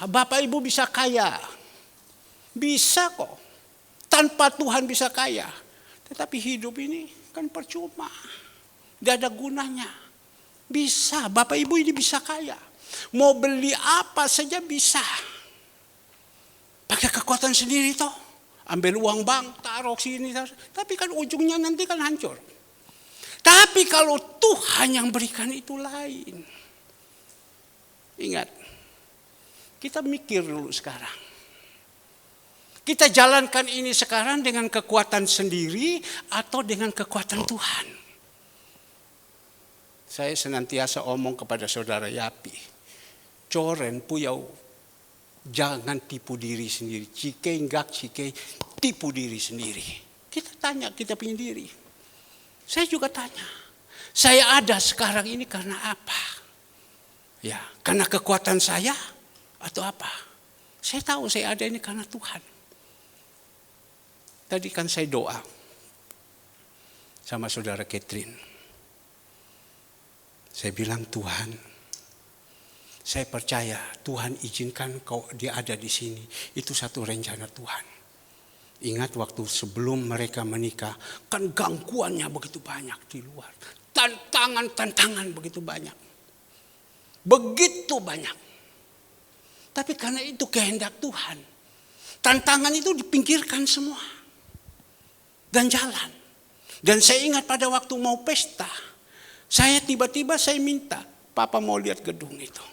Bapak Ibu bisa kaya. Bisa kok. Tanpa Tuhan bisa kaya. Tetapi hidup ini kan percuma. Tidak ada gunanya. Bisa, Bapak Ibu ini bisa kaya. Mau beli apa saja bisa. Pakai kekuatan sendiri toh. Ambil uang bank, taruh sini. Tapi kan ujungnya nanti kan hancur. Tapi kalau Tuhan yang berikan itu lain. Ingat. Kita mikir dulu sekarang. Kita jalankan ini sekarang dengan kekuatan sendiri atau dengan kekuatan Tuhan. Saya senantiasa omong kepada saudara Yapi. Coren puyau, jangan tipu diri sendiri. Cike enggak cike, tipu diri sendiri. Kita tanya, kita punya diri. Saya juga tanya. Saya ada sekarang ini karena apa? Ya, karena kekuatan saya? Atau apa? Saya tahu saya ada ini karena Tuhan. Tadi kan saya doa sama saudara Catherine. Saya bilang, Tuhan, saya percaya Tuhan izinkan dia ada di sini. Itu satu rencana Tuhan. Ingat waktu sebelum mereka menikah, kan gangguannya begitu banyak di luar. Tantangan begitu banyak. Begitu banyak. Tapi karena itu kehendak Tuhan. Tantangan itu dipinggirkan semua. Dan jalan. Dan saya ingat pada waktu mau pesta. Saya tiba-tiba minta. Papa mau lihat gedung itu.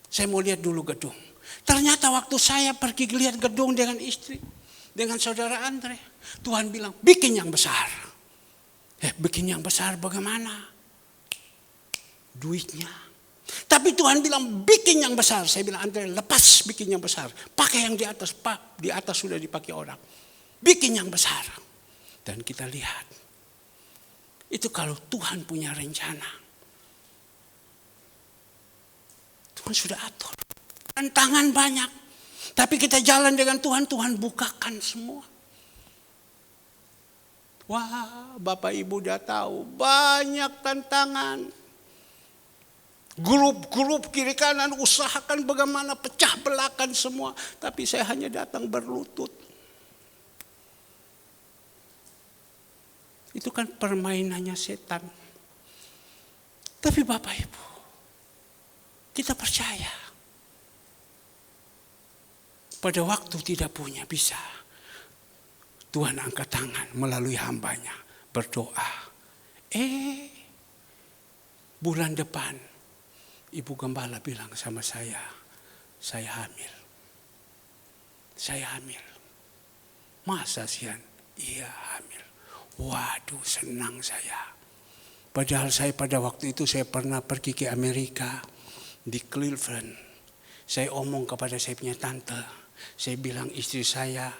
Saya mau lihat dulu gedung. Ternyata waktu saya pergi lihat gedung dengan istri. Dengan saudara Andre. Tuhan bilang bikin yang besar. Bikin yang besar bagaimana? Duitnya. Tapi Tuhan bilang bikin yang besar. Saya bilang Andre lepas bikin yang besar. Pakai yang di atas. Pak, di atas sudah dipakai orang. Bikin yang besar. Dan kita lihat. Itu kalau Tuhan punya rencana. Tuhan sudah atur. Tantangan banyak. Tapi kita jalan dengan Tuhan. Tuhan bukakan semua. Wah, Bapak Ibu udah tahu. Banyak tantangan. Grup-grup kiri kanan usahakan bagaimana pecah belakan semua. Tapi saya hanya datang berlutut. Itu kan permainannya setan. Tapi Bapak Ibu, kita percaya. Pada waktu tidak punya bisa. Tuhan angkat tangan melalui hambanya. Berdoa. Bulan depan. Ibu Gembala bilang sama saya hamil. Saya hamil. Masa Sian? Iya hamil. Waduh senang saya. Padahal saya pada waktu itu saya pernah pergi ke Amerika. Di Cleveland. Saya omong kepada saya punya tante. Saya bilang istri saya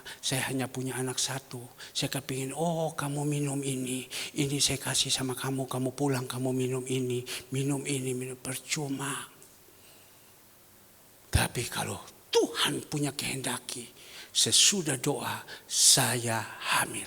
hanya punya anak satu. Saya kepingin, kamu minum ini. Ini saya kasih sama kamu pulang kamu minum ini. Minum percuma. Tapi kalau Tuhan punya kehendaki, sesudah doa saya hamil.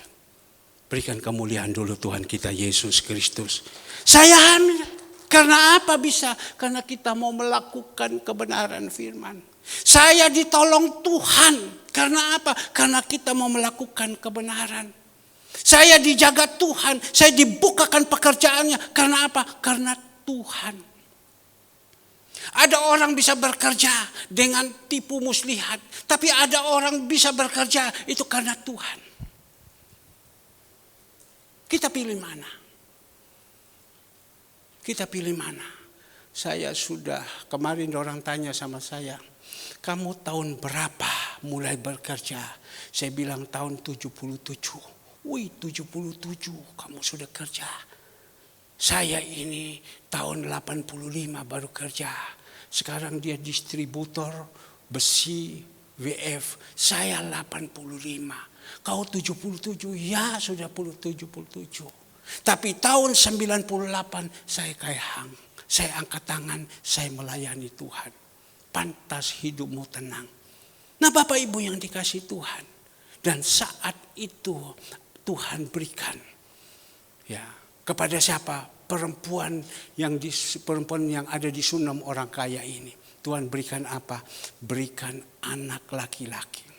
Berikan kemuliaan dulu Tuhan kita Yesus Kristus. Saya hamil. Karena apa bisa? Karena kita mau melakukan kebenaran firman. Saya ditolong Tuhan. Karena apa? Karena kita mau melakukan kebenaran. Saya dijaga Tuhan. Saya dibukakan pekerjaannya. Karena apa? Karena Tuhan. Ada orang bisa bekerja dengan tipu muslihat. Tapi ada orang bisa bekerja itu karena Tuhan. Kita pilih mana? Kita pilih mana? Saya sudah, kemarin orang tanya sama saya, kamu tahun berapa mulai bekerja? Saya bilang tahun 77. Wih, 77 kamu sudah kerja. Saya ini tahun 85 baru kerja. Sekarang dia distributor besi WF. Saya 85. Kau 77, ya sudah 77. Tapi tahun 98 saya kayak hang. Saya angkat tangan, saya melayani Tuhan. Pantas hidupmu tenang. Nah Bapak Ibu yang dikasih Tuhan. Dan saat itu Tuhan berikan. Ya, kepada siapa? Perempuan yang ada di Sunem orang kaya ini. Tuhan berikan apa? Berikan anak laki-laki.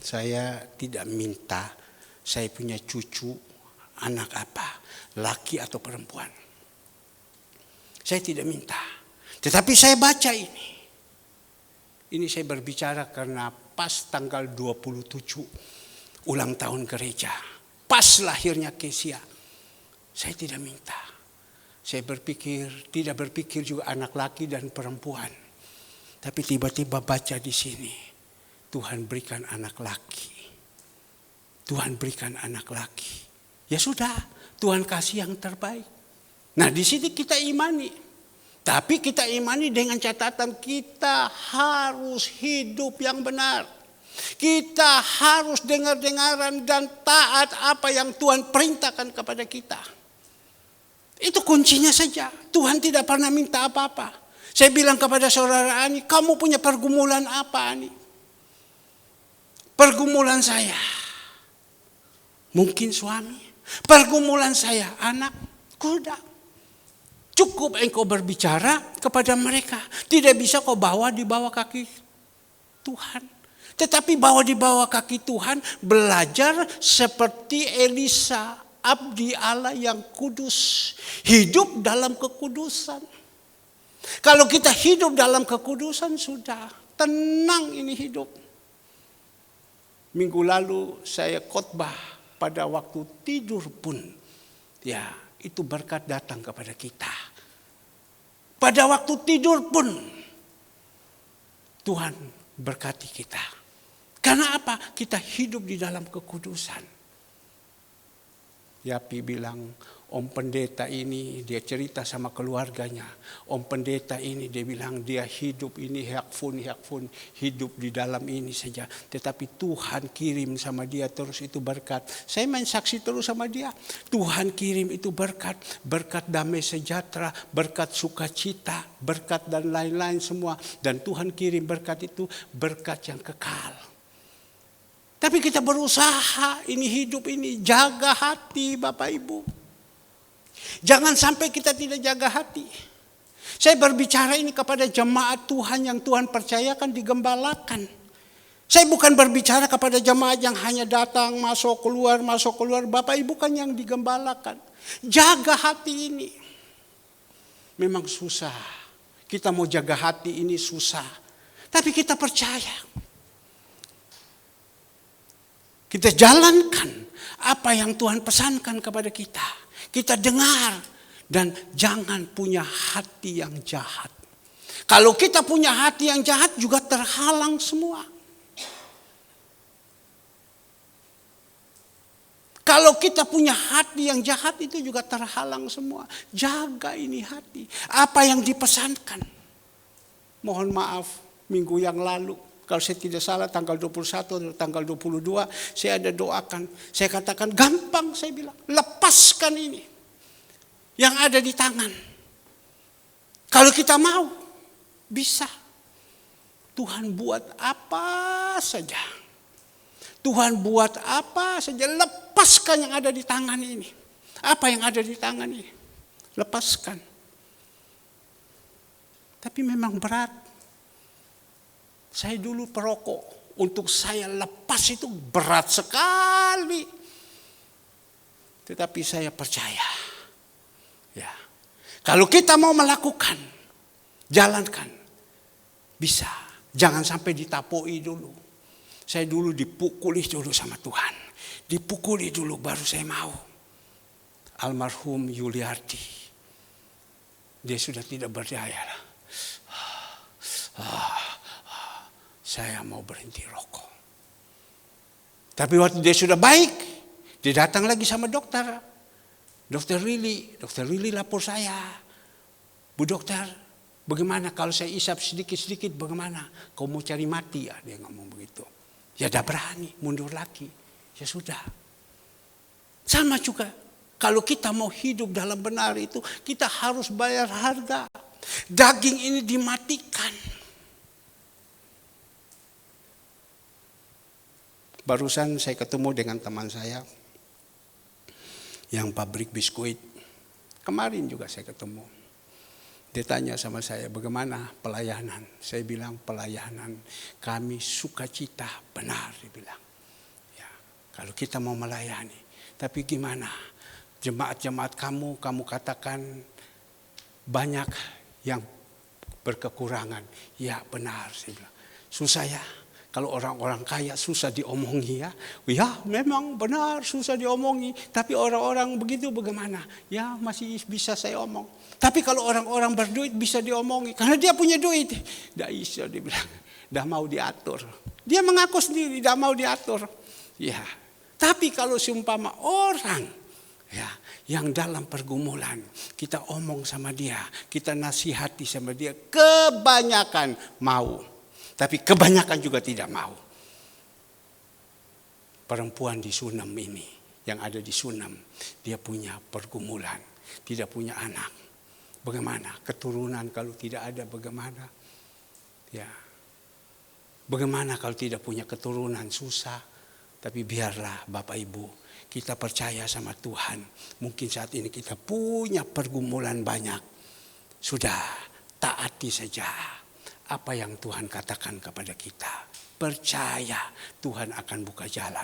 Saya tidak minta saya punya cucu anak apa, laki atau perempuan. Saya tidak minta. Tetapi saya baca ini. Ini saya berbicara karena pas tanggal 27 ulang tahun gereja. Pas lahirnya Kesia. Saya tidak minta. Saya tidak berpikir juga anak laki dan perempuan. Tapi tiba-tiba baca di sini. Tuhan berikan anak laki. Tuhan berikan anak laki. Ya sudah, Tuhan kasih yang terbaik. Nah di sini kita imani. Tapi kita imani dengan catatan kita harus hidup yang benar. Kita harus dengar-dengaran dan taat apa yang Tuhan perintahkan kepada kita. Itu kuncinya saja. Tuhan tidak pernah minta apa-apa. Saya bilang kepada saudara Ani, kamu punya pergumulan apa Ani? Pergumulan saya mungkin suami. Pergumulan saya anak. Kuda. Cukup engkau berbicara kepada mereka. Tidak bisa kau bawa di bawah kaki Tuhan. Tetapi bawa di bawah kaki Tuhan. Belajar seperti Elisa. Abdi Allah yang kudus. Hidup dalam kekudusan. Kalau kita hidup dalam kekudusan sudah. Tenang ini hidup. Minggu lalu saya khotbah pada waktu tidur pun. Ya, itu berkat datang kepada kita. Pada waktu tidur pun Tuhan berkati kita. Karena apa? Kita hidup di dalam kekudusan. Yapi bilang, Om Pendeta ini dia cerita sama keluarganya. Om Pendeta ini dia bilang dia hidup ini hakfun hidup di dalam ini saja. Tetapi Tuhan kirim sama dia terus itu berkat. Saya main saksi terus sama dia. Tuhan kirim itu berkat damai sejahtera, berkat sukacita, berkat dan lain-lain semua. Dan Tuhan kirim berkat itu berkat yang kekal. Tapi kita berusaha ini hidup ini jaga hati Bapak Ibu. Jangan sampai kita tidak jaga hati. Saya berbicara ini kepada jemaat Tuhan yang Tuhan percayakan digembalakan. Saya bukan berbicara kepada jemaat yang hanya datang, masuk keluar. Bapak Ibu kan yang digembalakan. Jaga hati ini. Memang susah. Kita mau jaga hati ini susah. Tapi kita percaya. Kita jalankan apa yang Tuhan pesankan kepada kita. Kita dengar dan jangan punya hati yang jahat. Kalau kita punya hati yang jahat juga terhalang semua. Kalau kita punya hati yang jahat itu juga terhalang semua. Jaga ini hati. Apa yang dipesankan. Mohon maaf minggu yang lalu. Kalau saya tidak salah tanggal 21 atau tanggal 22 saya ada doakan. Saya katakan gampang saya bilang. Lepaskan ini. Yang ada di tangan. Kalau kita mau. Bisa. Tuhan buat apa saja. Tuhan buat apa saja. Lepaskan yang ada di tangan ini. Apa yang ada di tangan ini. Lepaskan. Tapi memang berat. Saya dulu perokok. Untuk saya lepas itu berat sekali. Tetapi saya percaya. Ya. Kalau kita mau melakukan, jalankan. Bisa. Jangan sampai ditapoi dulu. Saya dulu dipukuli dulu sama Tuhan. Dipukuli dulu baru saya mau. Almarhum Yuliarti. Dia sudah tidak berdaya. Saya mau berhenti rokok. Tapi waktu dia sudah baik, dia datang lagi sama dokter. Dokter Rili lapor saya. Bu dokter, bagaimana kalau saya isap sedikit-sedikit bagaimana? Kau mau cari mati ya? Dia ngomong begitu. Ya dah berani, mundur lagi. Ya sudah. Sama juga, kalau kita mau hidup dalam benar itu, kita harus bayar harga. Daging ini dimatikan. Barusan saya ketemu dengan teman saya yang pabrik biskuit. Kemarin juga saya ketemu. Dia tanya sama saya, bagaimana pelayanan? Saya bilang, pelayanan kami sukacita benar, dia bilang. Ya, kalau kita mau melayani. Tapi gimana? Jemaat-jemaat kamu katakan banyak yang berkekurangan. Ya benar, saya bilang. Susah ya. Kalau orang-orang kaya susah diomongi ya. Ya memang benar susah diomongi. Tapi orang-orang begitu bagaimana? Ya masih bisa saya omong. Tapi kalau orang-orang berduit bisa diomongi. Karena dia punya duit. Tidak bisa dia bilang. Tidak mau diatur. Dia mengaku sendiri tidak mau diatur. Ya. Tapi kalau seumpama orang ya, yang dalam pergumulan. Kita omong sama dia. Kita nasihati sama dia. Kebanyakan mau. Tapi kebanyakan juga tidak mau. Perempuan di Sunem ini, yang ada di Sunem, dia punya pergumulan, tidak punya anak. Bagaimana? Keturunan kalau tidak ada bagaimana? Ya. Bagaimana kalau tidak punya keturunan? Susah. Tapi biarlah Bapak Ibu, kita percaya sama Tuhan. Mungkin saat ini kita punya pergumulan banyak. Sudah, taati saja apa yang Tuhan katakan kepada kita. Percaya Tuhan akan buka jalan.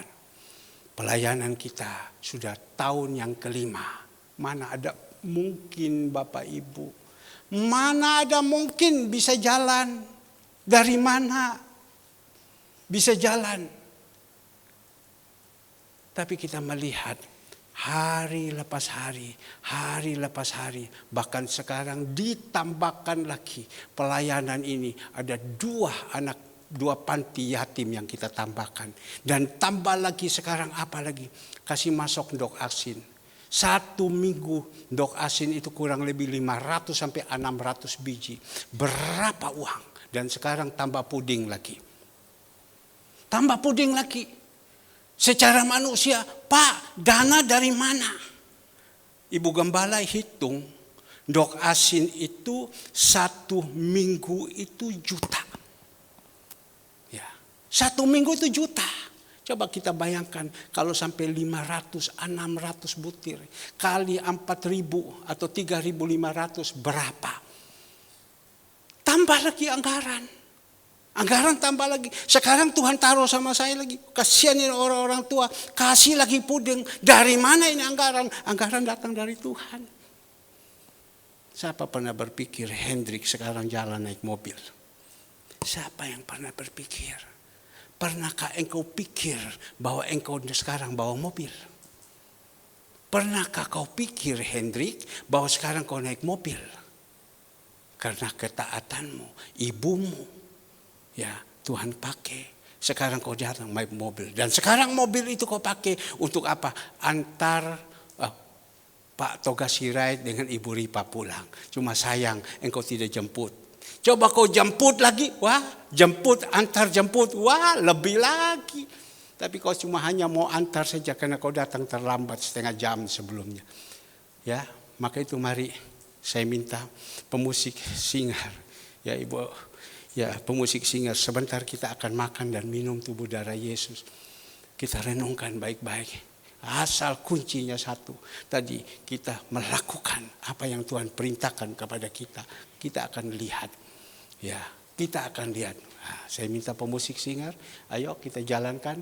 Pelayanan kita sudah tahun yang kelima. Mana ada mungkin Bapak Ibu. Mana ada mungkin bisa jalan. Dari mana bisa jalan. Tapi kita melihat hari lepas hari, hari lepas hari. Bahkan sekarang ditambahkan lagi pelayanan ini. Ada dua panti yatim yang kita tambahkan. Dan tambah lagi sekarang apa lagi? Kasih masuk Ndok Asin. 1 minggu Ndok Asin itu kurang lebih 500 sampai 600 biji. Berapa uang? Dan sekarang tambah puding lagi. Tambah puding lagi. Secara manusia, Pak, dana dari mana? Ibu Gembala hitung, Ndok Asin itu 1 minggu itu juta. Ya, 1 minggu itu juta. Coba kita bayangkan kalau sampai 500, 600 butir. Kali 4.000 atau 3.500 berapa? Tambah lagi anggaran. Anggaran tambah lagi. Sekarang Tuhan taruh sama saya lagi. Kasihanin orang-orang tua. Kasih lagi puding. Dari mana ini anggaran? Anggaran datang dari Tuhan. Siapa pernah berpikir Hendrik sekarang jalan naik mobil? Siapa yang pernah berpikir? Pernahkah engkau pikir bahwa engkau sekarang bawa mobil? Pernahkah kau pikir Hendrik bahwa sekarang kau naik mobil? Karena ketaatanmu, ibumu. Ya Tuhan pakai. Sekarang kau datang naik mobil. Dan sekarang mobil itu kau pakai untuk apa? Antar Pak Toga Sirait dengan Ibu Ripa pulang. Cuma sayang engkau tidak jemput. Coba kau jemput lagi. Wah jemput, antar jemput. Wah lebih lagi. Tapi kau cuma hanya mau antar saja karena kau datang terlambat setengah jam sebelumnya. Ya maka itu mari saya minta pemusik Singar. Ya Ibu. Ya pemusik Singar, sebentar kita akan makan dan minum tubuh darah Yesus. Kita renungkan baik-baik. Asal kuncinya satu. Tadi kita melakukan apa yang Tuhan perintahkan kepada kita. Kita akan lihat. Ya kita akan lihat. Nah, saya minta pemusik singer, ayo kita jalankan.